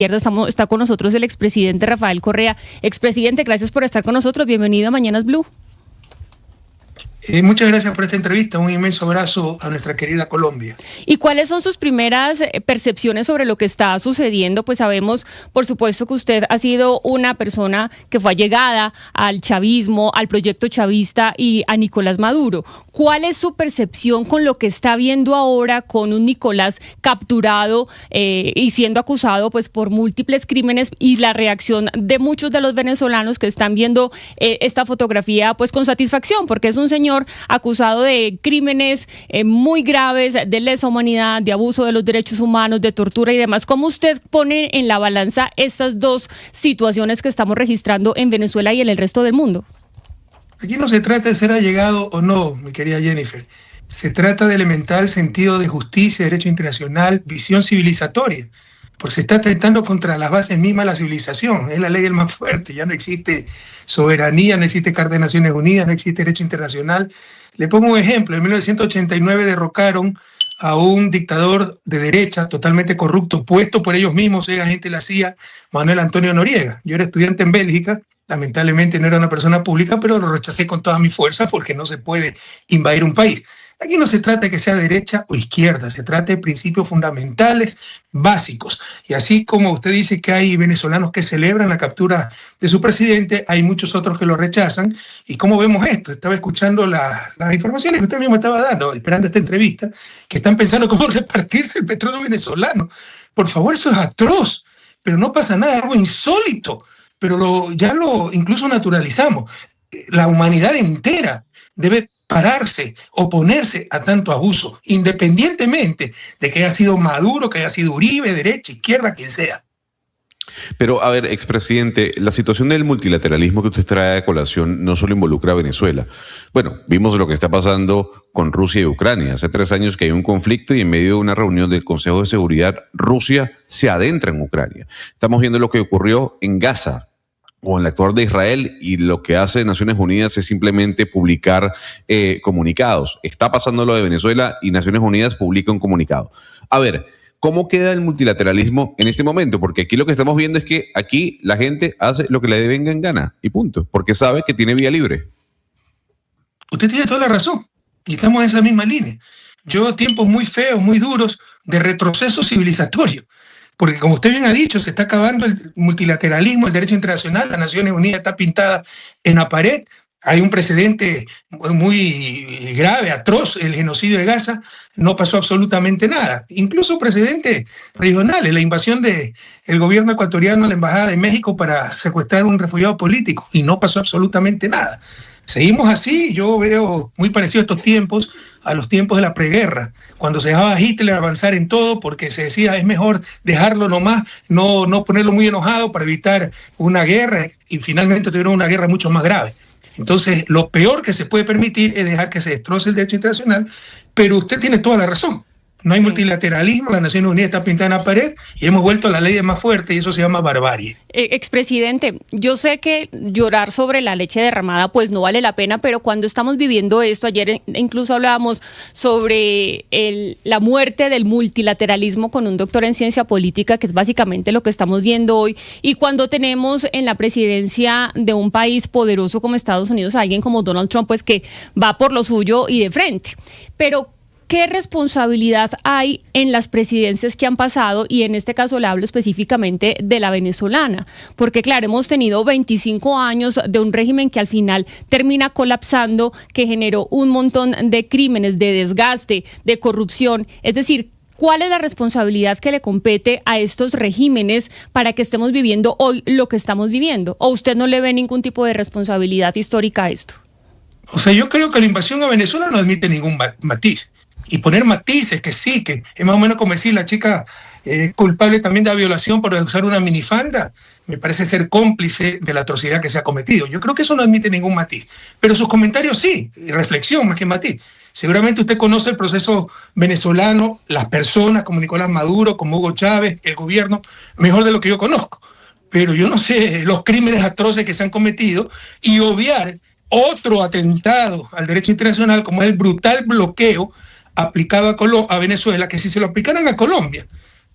Está con nosotros el expresidente Rafael Correa. Expresidente, gracias por estar con nosotros. Bienvenido a Mañanas Blue. Muchas gracias por esta entrevista. Un inmenso abrazo a nuestra querida Colombia. ¿Y cuáles son sus primeras percepciones sobre lo que está sucediendo? Pues sabemos, por supuesto, que usted ha sido una persona que fue allegada al chavismo, al proyecto chavista y a Nicolás Maduro. ¿Cuál es su percepción con lo que está viendo ahora con un Nicolás capturado y siendo acusado pues por múltiples crímenes, y la reacción de muchos de los venezolanos que están viendo esta fotografía pues con satisfacción, porque es un señor acusado de crímenes muy graves, de lesa humanidad, de abuso de los derechos humanos, de tortura y demás? ¿Cómo usted pone en la balanza estas dos situaciones que estamos registrando en Venezuela y en el resto del mundo? Aquí no se trata de ser allegado o no, mi querida Jennifer. Se trata de elemental sentido de justicia, derecho internacional, visión civilizatoria. Porque se está atentando contra las bases mismas de la civilización. Es la ley del más fuerte. Ya no existe soberanía, no existe Carta de Naciones Unidas, no existe derecho internacional. Le pongo un ejemplo. En 1989 derrocaron a un dictador de derecha totalmente corrupto, puesto por ellos mismos, era agente de la CIA, Manuel Antonio Noriega. Yo era estudiante en Bélgica, lamentablemente no era una persona pública, pero lo rechacé con toda mi fuerza porque no se puede invadir un país. Aquí no se trata de que sea derecha o izquierda, se trata de principios fundamentales, básicos. Y así como usted dice que hay venezolanos que celebran la captura de su presidente, hay muchos otros que lo rechazan. ¿Y cómo vemos esto? Estaba escuchando las informaciones que usted mismo estaba dando, esperando esta entrevista, que están pensando cómo repartirse el petróleo venezolano. Por favor, eso es atroz, pero no pasa nada, es algo insólito, pero ya lo incluso naturalizamos. La humanidad entera debe pararse, oponerse a tanto abuso, independientemente de que haya sido Maduro, que haya sido Uribe, derecha, izquierda, quien sea. Pero, a ver, expresidente, la situación del multilateralismo que usted trae a colación no solo involucra a Venezuela. Bueno, vimos lo que está pasando con Rusia y Ucrania. Hace 3 años que hay un conflicto y en medio de una reunión del Consejo de Seguridad, Rusia se adentra en Ucrania. Estamos viendo lo que ocurrió en Gaza o en el actual de Israel, y lo que hace Naciones Unidas es simplemente publicar comunicados. Está pasando lo de Venezuela y Naciones Unidas publica un comunicado. A ver, ¿cómo queda el multilateralismo en este momento? Porque aquí lo que estamos viendo es que aquí la gente hace lo que le venga en gana y punto, porque sabe que tiene vía libre. Usted tiene toda la razón y estamos en esa misma línea. Yo tiempos muy feos, muy duros de retroceso civilizatorio. Porque como usted bien ha dicho, se está acabando el multilateralismo, el derecho internacional, las Naciones Unidas está pintada en la pared. Hay un precedente muy grave, atroz, el genocidio de Gaza, no pasó absolutamente nada. Incluso precedentes regionales, la invasión del gobierno ecuatoriano a la Embajada de México para secuestrar a un refugiado político, y no pasó absolutamente nada. Seguimos así. Yo veo muy parecido estos tiempos a los tiempos de la preguerra, cuando se dejaba a Hitler avanzar en todo porque se decía es mejor dejarlo nomás, no ponerlo muy enojado para evitar una guerra, y finalmente tuvieron una guerra mucho más grave. Entonces, lo peor que se puede permitir es dejar que se destroce el derecho internacional, pero usted tiene toda la razón. No hay multilateralismo, las Naciones Unidas está pintada en la pared y hemos vuelto a la ley de más fuerte, y eso se llama barbarie. Expresidente, yo sé que llorar sobre la leche derramada pues no vale la pena, pero cuando estamos viviendo esto, ayer incluso hablábamos sobre la muerte del multilateralismo con un doctor en ciencia política, que es básicamente lo que estamos viendo hoy, y cuando tenemos en la presidencia de un país poderoso como Estados Unidos a alguien como Donald Trump, pues que va por lo suyo y de frente. Pero ¿qué responsabilidad hay en las presidencias que han pasado? Y en este caso le hablo específicamente de la venezolana, porque claro, hemos tenido 25 años de un régimen que al final termina colapsando, que generó un montón de crímenes, de desgaste, de corrupción. Es decir, ¿cuál es la responsabilidad que le compete a estos regímenes para que estemos viviendo hoy lo que estamos viviendo? ¿O usted no le ve ningún tipo de responsabilidad histórica a esto? O sea, yo creo que la invasión a Venezuela no admite ningún matiz. Y poner matices, que sí, que es más o menos como decir la chica culpable también de la violación por usar una minifalda, me parece ser cómplice de la atrocidad que se ha cometido. Yo creo que eso no admite ningún matiz. Pero sus comentarios sí, reflexión más que matiz. Seguramente usted conoce el proceso venezolano, las personas como Nicolás Maduro, como Hugo Chávez, el gobierno, mejor de lo que yo conozco. Pero yo no sé los crímenes atroces que se han cometido, y obviar otro atentado al derecho internacional como es el brutal bloqueo aplicado a Venezuela, que si se lo aplicaran a Colombia,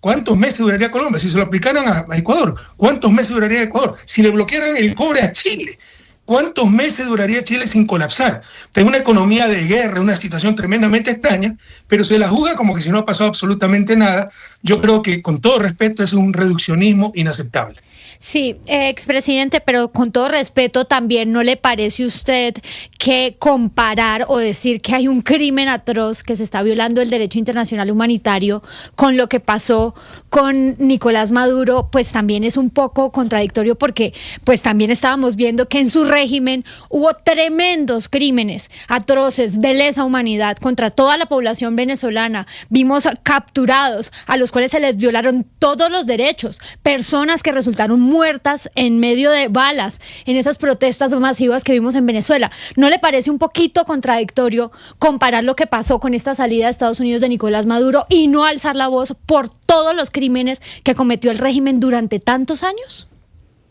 ¿cuántos meses duraría Colombia? Si se lo aplicaran a Ecuador, ¿cuántos meses duraría Ecuador? Si le bloquearan el cobre a Chile, ¿cuántos meses duraría Chile sin colapsar? Es una economía de guerra, una situación tremendamente extraña, pero se la juzga como que si no ha pasado absolutamente nada. Yo creo que, con todo respeto, es un reduccionismo inaceptable. Sí, expresidente, pero con todo respeto también, ¿no le parece a usted que comparar o decir que hay un crimen atroz, que se está violando el derecho internacional humanitario, con lo que pasó con Nicolás Maduro, pues también es un poco contradictorio, porque pues también estábamos viendo que en su régimen hubo tremendos crímenes atroces de lesa humanidad contra toda la población venezolana? Vimos capturados a los cuales se les violaron todos los derechos, personas que resultaron muertas en medio de balas en esas protestas masivas que vimos en Venezuela. ¿No le parece un poquito contradictorio comparar lo que pasó con esta salida de Estados Unidos de Nicolás Maduro y no alzar la voz por todos los crímenes que cometió el régimen durante tantos años?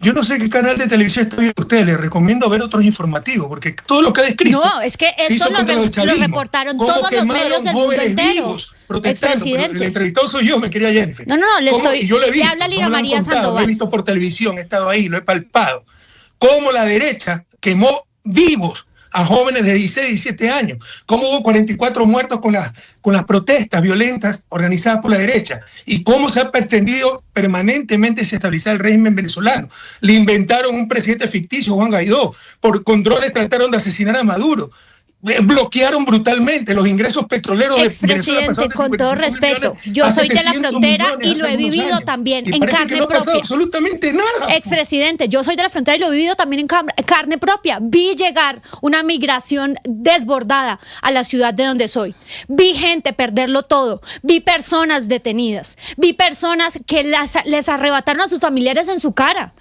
Yo no sé qué canal de televisión está viendo usted, les recomiendo ver otros informativos, porque todo lo que ha descrito... No, es que esto lo reportaron todos los medios del mundo entero. Protestando, pero el entrevistado soy yo, me quería Jennifer. No, le habla Lina María Sandoval. Lo he visto por televisión, he estado ahí, lo he palpado. Cómo la derecha quemó vivos a jóvenes de 16, 17 años. Cómo hubo 44 muertos con las protestas violentas organizadas por la derecha. Y cómo se ha pretendido permanentemente desestabilizar el régimen venezolano. Le inventaron un presidente ficticio, Juan Guaidó. Con drones trataron de asesinar a Maduro. Bloquearon brutalmente los ingresos petroleros de Venezuela. Expresidente, con todo respeto, yo soy de la frontera y lo he vivido también en carne propia. No pasado absolutamente nada. Expresidente, yo soy de la frontera y lo he vivido también en carne propia. Vi llegar una migración desbordada a la ciudad de donde soy. Vi gente perderlo todo. Vi personas detenidas. Vi personas que les arrebataron a sus familiares en su cara.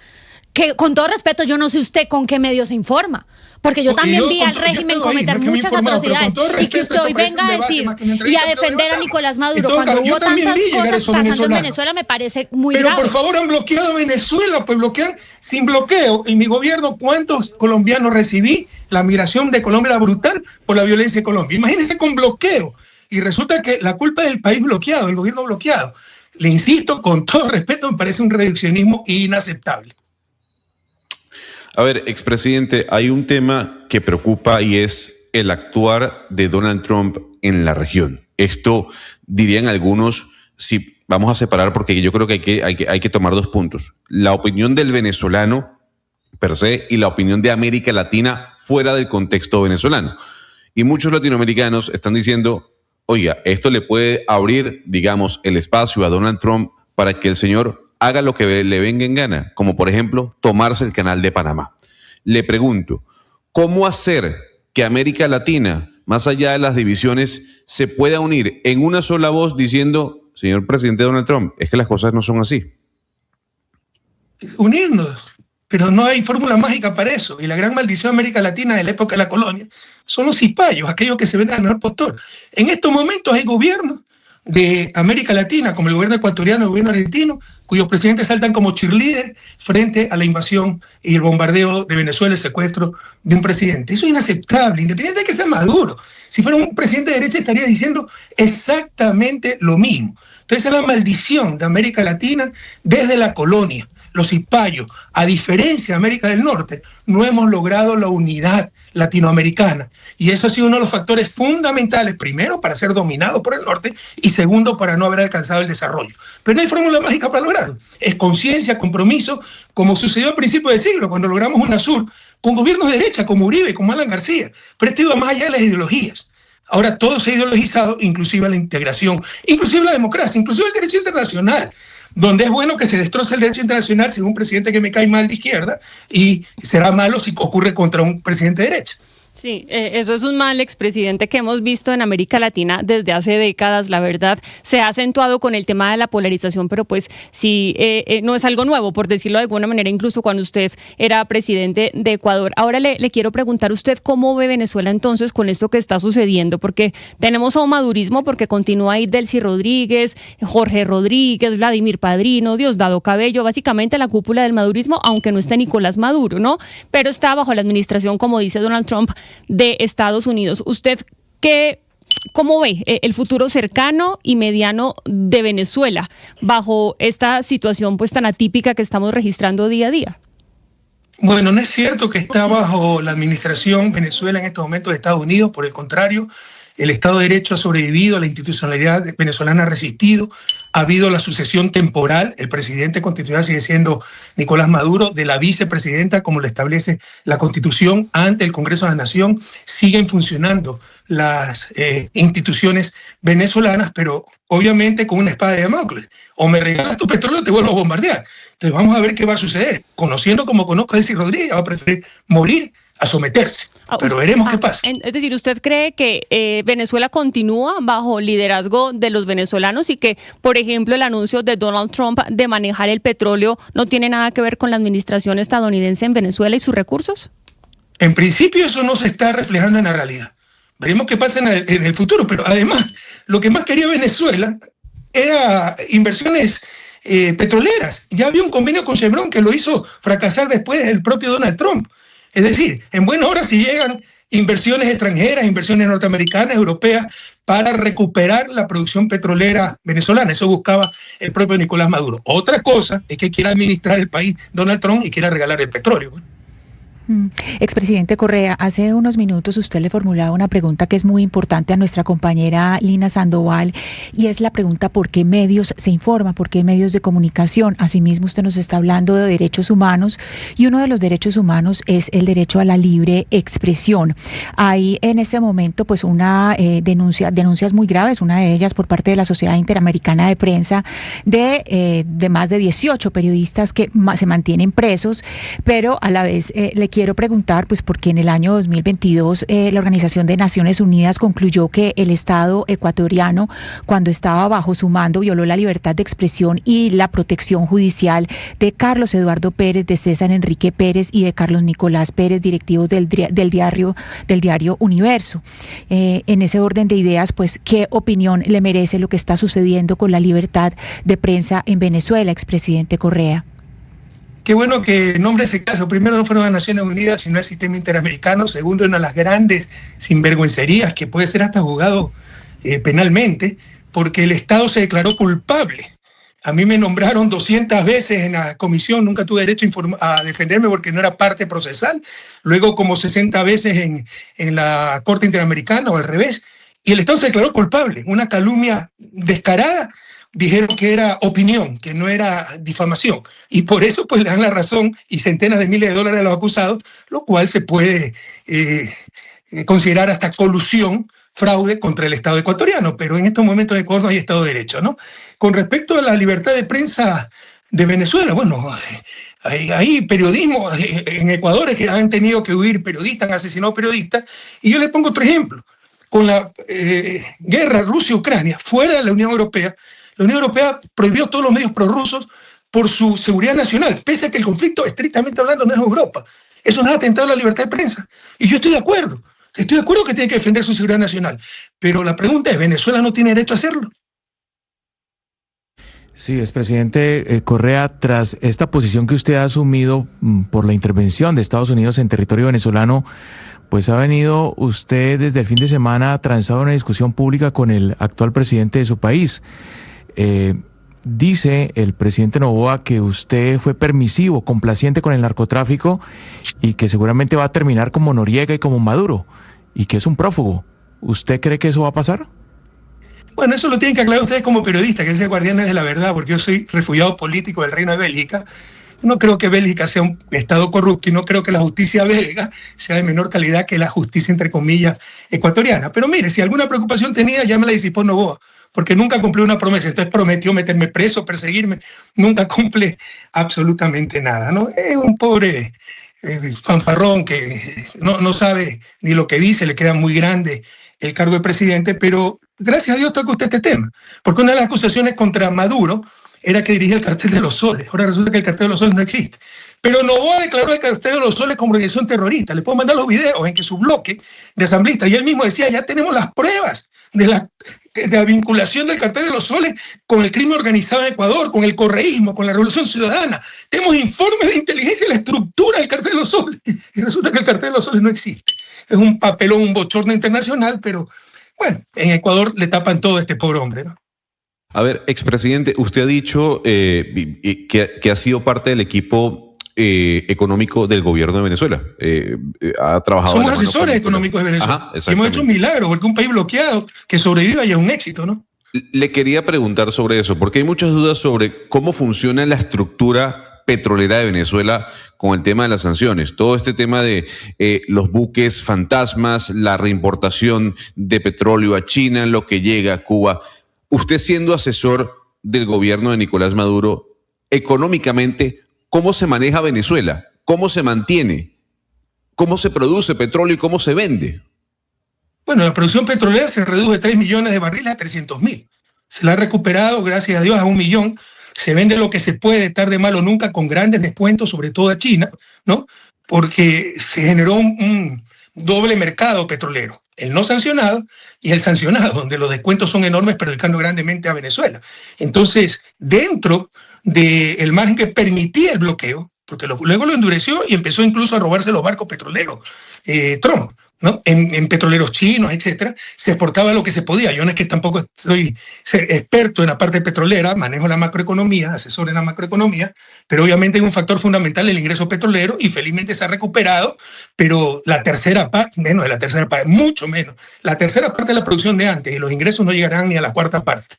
Que, con todo respeto, yo no sé usted con qué medio se informa, porque yo también vi al régimen cometer muchas atrocidades, y que usted hoy venga a decir y a defender a Nicolás Maduro cuando hubo tantas cosas pasando en Venezuela, me parece muy grave. Pero por favor, han bloqueado a Venezuela, pues bloquean sin bloqueo. En mi gobierno, ¿cuántos colombianos recibí? La migración de Colombia era brutal por la violencia de Colombia. Imagínense con bloqueo. Y resulta que la culpa es del país bloqueado, el gobierno bloqueado. Le insisto, con todo respeto, me parece un reduccionismo inaceptable. A ver, expresidente, hay un tema que preocupa y es el actuar de Donald Trump en la región. Esto, dirían algunos, si vamos a separar, porque yo creo que hay que tomar dos puntos. La opinión del venezolano per se y la opinión de América Latina fuera del contexto venezolano. Y muchos latinoamericanos están diciendo, oiga, esto le puede abrir, digamos, el espacio a Donald Trump para que el señor haga lo que le venga en gana, como por ejemplo tomarse el canal de Panamá. Le pregunto, ¿cómo hacer que América Latina, más allá de las divisiones, se pueda unir en una sola voz diciendo, señor presidente Donald Trump, es que las cosas no son así? Unirnos, pero no hay fórmula mágica para eso. Y la gran maldición de América Latina de la época de la colonia son los cipayos, aquellos que se ven al mejor postor. En estos momentos hay gobiernos de América Latina, como el gobierno ecuatoriano, el gobierno argentino, cuyos presidentes saltan como cheerleaders frente a la invasión y el bombardeo de Venezuela, el secuestro de un presidente. Eso es inaceptable, independiente de que sea Maduro. Si fuera un presidente de derecha estaría diciendo exactamente lo mismo. Entonces es la maldición de América Latina desde la colonia. Los cipayos, a diferencia de América del Norte, no hemos logrado la unidad latinoamericana. Y eso ha sido uno de los factores fundamentales, primero, para ser dominados por el norte y segundo, para no haber alcanzado el desarrollo. Pero no hay fórmula mágica para lograrlo. Es conciencia, compromiso, como sucedió al principio del siglo, cuando logramos UNASUR, con gobiernos de derecha, como Uribe, como Alan García. Pero esto iba más allá de las ideologías. Ahora todo se ha ideologizado, inclusive la integración, inclusive la democracia, inclusive el derecho internacional, donde es bueno que se destroce el derecho internacional sin un presidente que me cae mal de izquierda y será malo si ocurre contra un presidente de derecha. Sí, eso es un mal, expresidente, que hemos visto en América Latina desde hace décadas, la verdad. Se ha acentuado con el tema de la polarización, pero pues sí, no es algo nuevo, por decirlo de alguna manera, incluso cuando usted era presidente de Ecuador. Ahora le quiero preguntar a usted cómo ve Venezuela entonces con esto que está sucediendo, porque tenemos a un madurismo, porque continúa ahí Delcy Rodríguez, Jorge Rodríguez, Vladimir Padrino, Diosdado Cabello, básicamente la cúpula del madurismo, aunque no está Nicolás Maduro, ¿no? Pero está bajo la administración, como dice Donald Trump, de Estados Unidos. ¿Usted qué ¿cómo ve el futuro cercano y mediano de Venezuela bajo esta situación pues tan atípica que estamos registrando día a día? Bueno, no es cierto que está bajo la administración Venezuela en estos momentos de Estados Unidos, por el contrario, el Estado de Derecho ha sobrevivido, la institucionalidad venezolana ha resistido, ha habido la sucesión temporal, el presidente constitucional sigue siendo Nicolás Maduro, de la vicepresidenta, como lo establece la Constitución, ante el Congreso de la Nación, siguen funcionando las instituciones venezolanas, pero obviamente con una espada de Damocles. O me regalas tu petróleo o te vuelvo a bombardear. Entonces vamos a ver qué va a suceder. Conociendo como conozco a Delcy Rodríguez, va a preferir morir a someterse. Pero veremos qué pasa. Es decir, ¿usted cree que Venezuela continúa bajo liderazgo de los venezolanos y que, por ejemplo, el anuncio de Donald Trump de manejar el petróleo no tiene nada que ver con la administración estadounidense en Venezuela y sus recursos? En principio eso no se está reflejando en la realidad. Veremos qué pasa en el futuro, pero además lo que más quería Venezuela era inversiones petroleras. Ya había un convenio con Chevron que lo hizo fracasar después el propio Donald Trump. Es decir, en buena hora si llegan inversiones extranjeras, inversiones norteamericanas, europeas, para recuperar la producción petrolera venezolana. Eso buscaba el propio Nicolás Maduro. Otra cosa es que quiera administrar el país Donald Trump y quiera regalar el petróleo. Expresidente Correa, hace unos minutos usted le formulaba una pregunta que es muy importante a nuestra compañera Lina Sandoval, y es la pregunta: ¿por qué medios se informa? ¿Por qué medios de comunicación? Asimismo, usted nos está hablando de derechos humanos, y uno de los derechos humanos es el derecho a la libre expresión. Hay en este momento pues una denuncias muy graves, una de ellas por parte de la Sociedad Interamericana de Prensa de más de 18 periodistas que se mantienen presos, pero a la vez le quiero preguntar, pues porque en el año 2022 la Organización de Naciones Unidas concluyó que el Estado ecuatoriano, cuando estaba bajo su mando, violó la libertad de expresión y la protección judicial de Carlos Eduardo Pérez, de César Enrique Pérez y de Carlos Nicolás Pérez, directivos del diario Universo. En ese orden de ideas, pues, ¿qué opinión le merece lo que está sucediendo con la libertad de prensa en Venezuela, expresidente Correa? Qué bueno que nombre ese caso. Primero, no fueron las Naciones Unidas, sino el sistema interamericano. Segundo, una de las grandes sinvergüencerías que puede ser hasta juzgado penalmente, porque el Estado se declaró culpable. A mí me nombraron 200 veces en la comisión, nunca tuve derecho a defenderme porque no era parte procesal. Luego como 60 veces en la Corte Interamericana o al revés. Y el Estado se declaró culpable, una calumnia descarada. Dijeron que era opinión, que no era difamación. Y por eso pues le dan la razón y centenas de miles de dólares a los acusados, lo cual se puede considerar hasta colusión, fraude contra el Estado ecuatoriano. Pero en estos momentos en Ecuador no hay Estado de Derecho, ¿no? Con respecto a la libertad de prensa de Venezuela, bueno, hay periodismo en Ecuador que han tenido que huir periodistas, han asesinado periodistas. Y yo les pongo otro ejemplo. Con la guerra Rusia-Ucrania, fuera de la Unión Europea prohibió todos los medios prorrusos por su seguridad nacional, pese a que el conflicto, estrictamente hablando, no es Europa. Eso no es atentado a la libertad de prensa. Y yo estoy de acuerdo que tiene que defender su seguridad nacional. Pero la pregunta es, ¿Venezuela no tiene derecho a hacerlo? Sí, expresidente Correa, tras esta posición que usted ha asumido por la intervención de Estados Unidos en territorio venezolano, pues ha venido usted desde el fin de semana transado una discusión pública con el actual presidente de su país. Dice el presidente Noboa que usted fue permisivo, complaciente con el narcotráfico y que seguramente va a terminar como Noriega y como Maduro y que es un prófugo. ¿Usted cree que eso va a pasar? Bueno, eso lo tienen que aclarar ustedes como periodistas, que sean guardianes de la verdad, porque yo soy refugiado político del Reino de Bélgica. No creo que Bélgica sea un estado corrupto y no creo que la justicia belga sea de menor calidad que la justicia, entre comillas, ecuatoriana. Pero mire, si alguna preocupación tenía, ya me la disipó Noboa, porque nunca cumplió una promesa. Entonces prometió meterme preso, perseguirme, nunca cumple absolutamente nada, ¿no? Es un pobre fanfarrón que no sabe ni lo que dice, le queda muy grande el cargo de presidente, pero gracias a Dios toca usted este tema, porque una de las acusaciones contra Maduro era que dirigía el Cartel de los Soles. Ahora resulta que el Cartel de los Soles no existe. Pero Noboa declaró el Cartel de los Soles como organización terrorista. Le puedo mandar los videos en que su bloque de asambleístas, y él mismo decía, ya tenemos las pruebas de la vinculación del Cartel de los Soles con el crimen organizado en Ecuador, con el correísmo, con la Revolución Ciudadana. Tenemos informes de inteligencia de la estructura del Cartel de los Soles. Y resulta que el Cartel de los Soles no existe. Es un papelón, un bochorno internacional, pero Bueno, en Ecuador le tapan todo a este pobre hombre, ¿no? A ver, expresidente, usted ha dicho que ha sido parte del equipo económico del gobierno de Venezuela. Ha trabajado. Somos asesores económicos de Venezuela. Ajá, hemos hecho un milagro, porque un país bloqueado que sobreviva ya es un éxito, ¿no? Le quería preguntar sobre eso, porque hay muchas dudas sobre cómo funciona la estructura petrolera de Venezuela con el tema de las sanciones. Todo este tema de los buques fantasmas, la reimportación de petróleo a China, lo que llega a Cuba. Usted siendo asesor del gobierno de Nicolás Maduro, económicamente, ¿cómo se maneja Venezuela? ¿Cómo se mantiene? ¿Cómo se produce petróleo y cómo se vende? Bueno, la producción petrolera se redujo de 3 millones de barriles a 300.000. Se la ha recuperado, gracias a Dios, a 1 millón. Se vende lo que se puede, tarde malo nunca, con grandes descuentos, sobre todo a China, ¿no? Porque se generó un doble mercado petrolero, el no sancionado y el sancionado, donde los descuentos son enormes, perjudicando grandemente a Venezuela. Entonces, dentro del margen que permitía el bloqueo, porque luego lo endureció y empezó incluso a robarse los barcos petroleros, Trump, ¿no? En petroleros chinos, etcétera, se exportaba lo que se podía. Yo no es que tampoco soy experto en la parte petrolera, manejo la macroeconomía, asesor en la macroeconomía, pero obviamente hay un factor fundamental, el ingreso petrolero, y felizmente se ha recuperado, pero la tercera parte, menos de la tercera parte, mucho menos, la tercera parte de la producción de antes, y los ingresos no llegarán ni a la cuarta parte.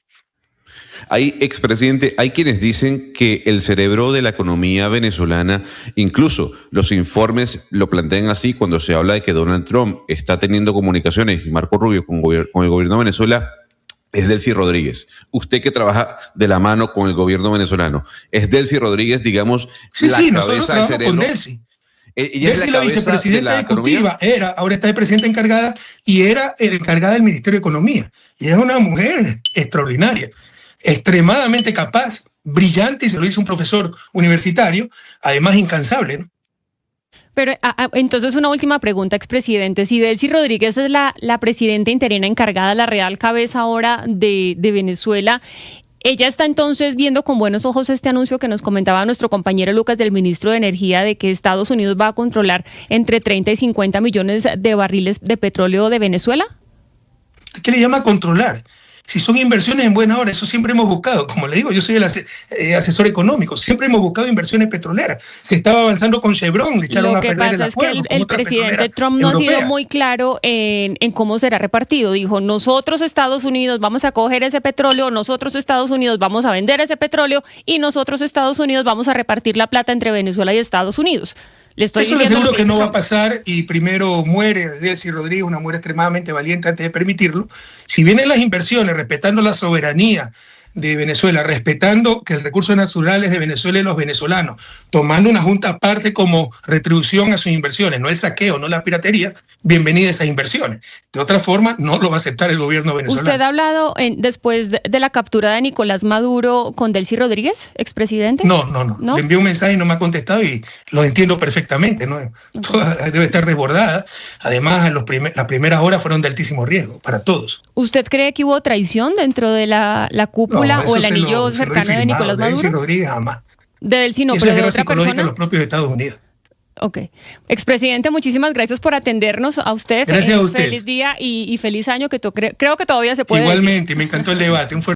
Hay, expresidente, hay quienes dicen que el cerebro de la economía venezolana, incluso los informes lo plantean así cuando se habla de que Donald Trump está teniendo comunicaciones y Marco Rubio con el gobierno de Venezuela, es Delcy Rodríguez. Usted que trabaja de la mano con el gobierno venezolano, ¿es Delcy Rodríguez, digamos, la cabeza del cerebro? Con Delcy. Ella es la vicepresidenta ejecutiva, ahora está de presidenta encargada y era encargada del Ministerio de Economía. Y es una mujer extraordinaria, extremadamente capaz, brillante, y se lo dice un profesor universitario, además incansable, ¿no? Pero entonces una última pregunta, expresidente. Si Delcy Rodríguez es la presidenta interina encargada, la real cabeza ahora de Venezuela, ¿ella está entonces viendo con buenos ojos este anuncio que nos comentaba nuestro compañero Lucas, del ministro de Energía, de que Estados Unidos va a controlar entre 30 y 50 millones de barriles de petróleo de Venezuela? ¿Qué le llama controlar? Si son inversiones en buena hora, eso siempre hemos buscado. Como le digo, yo soy el asesor económico, siempre hemos buscado inversiones petroleras. Se estaba avanzando con Chevron, le echaron a perder el acuerdo. Lo que pasa es que el presidente Trump no ha sido muy claro en cómo será repartido. Dijo, nosotros Estados Unidos vamos a coger ese petróleo, nosotros Estados Unidos vamos a vender ese petróleo y nosotros Estados Unidos vamos a repartir la plata entre Venezuela y Estados Unidos. Eso le aseguro que no va a pasar, y primero muere Delcy Rodríguez, una mujer extremadamente valiente antes de permitirlo. Si vienen las inversiones respetando la soberanía de Venezuela, respetando que el recurso natural es de Venezuela y los venezolanos, tomando una junta aparte como retribución a sus inversiones, no el saqueo, no la piratería, bienvenida a esas inversiones. De otra forma, no lo va a aceptar el gobierno venezolano. ¿Usted ha hablado después de la captura de Nicolás Maduro con Delcy Rodríguez, expresidente? No. Le envié un mensaje y no me ha contestado, y lo entiendo perfectamente, ¿no? Debe estar desbordada. Además, las primeras horas fueron de altísimo riesgo para todos. ¿Usted cree que hubo traición dentro de la cúpula o el anillo cercano de Nicolás Maduro? De Delcy Rodríguez jamás. De Delcy no, pero de otra persona. De los propios Estados Unidos. Ok. Expresidente, muchísimas gracias por atendernos. A usted. Gracias a usted. Feliz día y feliz año, que creo que todavía se puede Igualmente, decir. Me encantó el debate. Un fuerte